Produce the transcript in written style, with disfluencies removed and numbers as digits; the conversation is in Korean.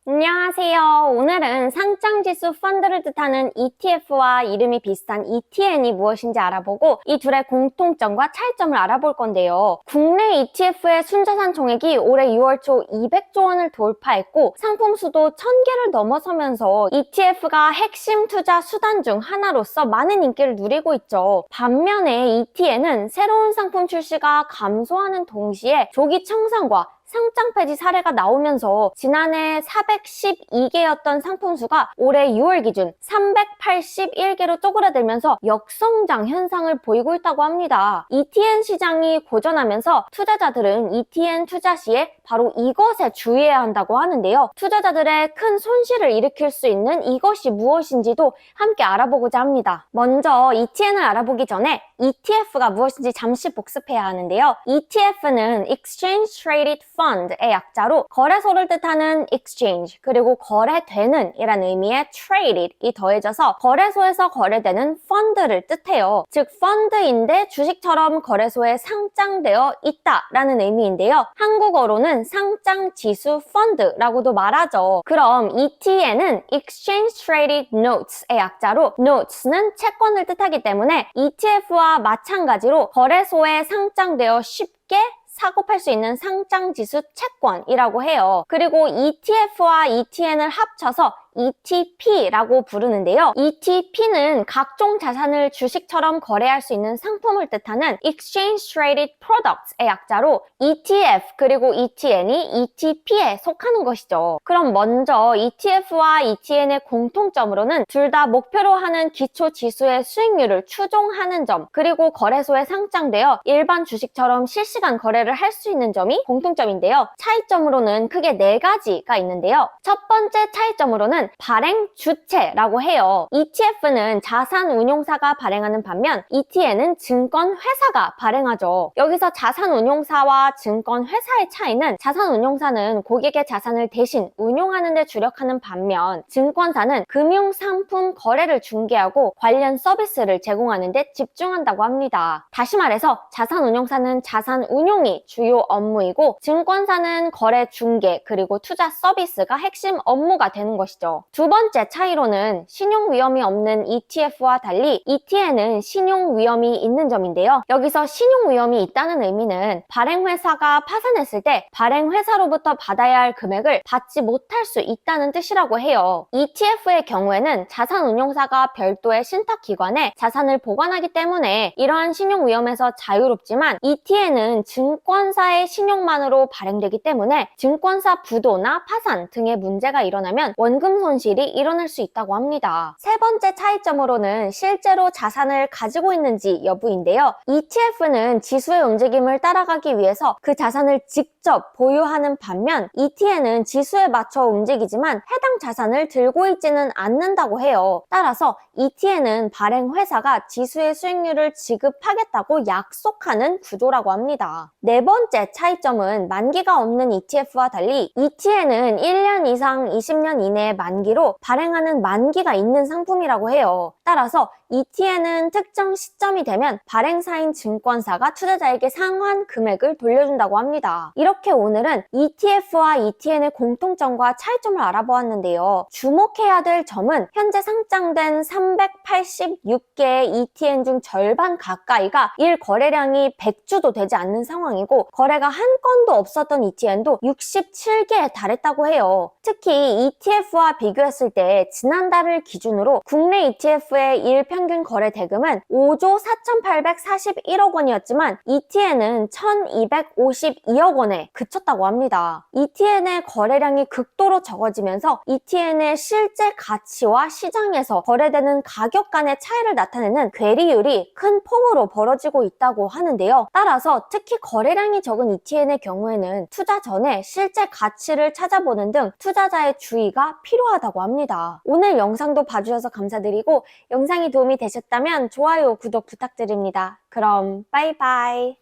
안녕하세요. 오늘은 상장지수 펀드를 뜻하는 ETF와 이름이 비슷한 ETN이 무엇인지 알아보고 이 둘의 공통점과 차이점을 알아볼 건데요. 국내 ETF의 순자산 총액이 올해 6월 초 200조 원을 돌파했고 상품 수도 1000개를 넘어서면서 ETF가 핵심 투자 수단 중 하나로서 많은 인기를 누리고 있죠. 반면에 ETN은 새로운 상품 출시가 감소하는 동시에 조기 청산과 상장 폐지 사례가 나오면서 지난해 412개였던 상품 수가 올해 6월 기준 381개로 쪼그라들면서 역성장 현상을 보이고 있다고 합니다. ETN 시장이 고전하면서 투자자들은 ETN 투자 시에 바로 이것에 주의해야 한다고 하는데요. 투자자들의 큰 손실을 일으킬 수 있는 이것이 무엇인지도 함께 알아보고자 합니다. 먼저 ETN을 알아보기 전에 ETF가 무엇인지 잠시 복습해야 하는데요. ETF는 Exchange Traded Fund의 약자로 거래소를 뜻하는 exchange 그리고 거래되는 이란 의미의 traded이 더해져서 거래소에서 거래되는 펀드를 뜻해요. 즉 펀드인데 주식처럼 거래소에 상장되어 있다라는 의미인데요. 한국어로는 상장지수 펀드라고도 말하죠. 그럼 ETN은 Exchange Traded Notes의 약자로 notes는 채권을 뜻하기 때문에 ETF와 마찬가지로 거래소에 상장되어 쉽게 사고 팔 수 있는 상장지수 채권이라고 해요. 그리고 ETF와 ETN을 합쳐서 ETP라고 부르는데요. ETP는 각종 자산을 주식처럼 거래할 수 있는 상품을 뜻하는 Exchange Traded Products의 약자로 ETF 그리고 ETN이 ETP에 속하는 것이죠. 그럼 먼저 ETF와 ETN의 공통점으로는 둘 다 목표로 하는 기초 지수의 수익률을 추종하는 점 그리고 거래소에 상장되어 일반 주식처럼 실시간 거래를 할 수 있는 점이 공통점인데요. 차이점으로는 크게 4가지가 있는데요. 첫 번째 차이점으로는 발행 주체라고 해요. ETF는 자산운용사가 발행하는 반면 ETN은 증권회사가 발행하죠. 여기서 자산운용사와 증권회사의 차이는 자산운용사는 고객의 자산을 대신 운용하는 데 주력하는 반면 증권사는 금융상품 거래를 중개하고 관련 서비스를 제공하는 데 집중한다고 합니다. 다시 말해서 자산운용사는 자산운용이 주요 업무이고 증권사는 거래 중개 그리고 투자 서비스가 핵심 업무가 되는 것이죠. 두 번째 차이로는 신용 위험이 없는 ETF와 달리 ETN은 신용 위험이 있는 점인데요. 여기서 신용 위험이 있다는 의미는 발행회사가 파산했을 때 발행회사로부터 받아야 할 금액을 받지 못할 수 있다는 뜻이라고 해요. ETF의 경우에는 자산운용사가 별도의 신탁기관에 자산을 보관하기 때문에 이러한 신용 위험에서 자유롭지만 ETN은 증권사의 신용만으로 발행되기 때문에 증권사 부도나 파산 등의 문제가 일어나면 원금 손실이 일어날 수 있다고 합니다. 세 번째 차이점으로는 실제로 자산을 가지고 있는지 여부인데요. ETF는 지수의 움직임을 따라가기 위해서 그 자산을 직접 보유하는 반면 ETN은 지수에 맞춰 움직이지만 해당 자산을 들고 있지는 않는다고 해요. 따라서 ETN은 발행회사가 지수의 수익률을 지급하겠다고 약속하는 구조라고 합니다. 네 번째 차이점은 만기가 없는 ETF와 달리 ETN은 1년 이상 20년 이내의 만기로 발행하는 만기가 있는 상품이라고 해요. 따라서 ETN은 특정 시점이 되면 발행사인 증권사가 투자자에게 상환 금액을 돌려준다고 합니다. 이렇게 오늘은 ETF와 ETN의 공통점과 차이점을 알아보았는데요. 주목해야 될 점은 현재 상장된 386개의 ETN 중 절반 가까이가 일 거래량이 100주도 되지 않는 상황이고 거래가 한 건도 없었던 ETN도 67개에 달했다고 해요. 특히 ETF와 비교했을 때 지난달을 기준으로 국내 ETF의 일평균 거래 대금은 5조 4,841억 원이었지만 ETN은 1,252억 원에 그쳤다고 합니다. ETN의 거래량이 극도로 적어지면서 ETN의 실제 가치와 시장에서 거래되는 가격 간의 차이를 나타내는 괴리율이 큰 폭으로 벌어지고 있다고 하는데요. 따라서 특히 거래량이 적은 ETN의 경우에는 투자 전에 실제 가치를 찾아보는 등 투자자의 주의가 필요하다고 합니다. 오늘 영상도 봐주셔서 감사드리고 영상이 도움이 되셨다면 좋아요, 구독 부탁드립니다. 그럼 빠이빠이.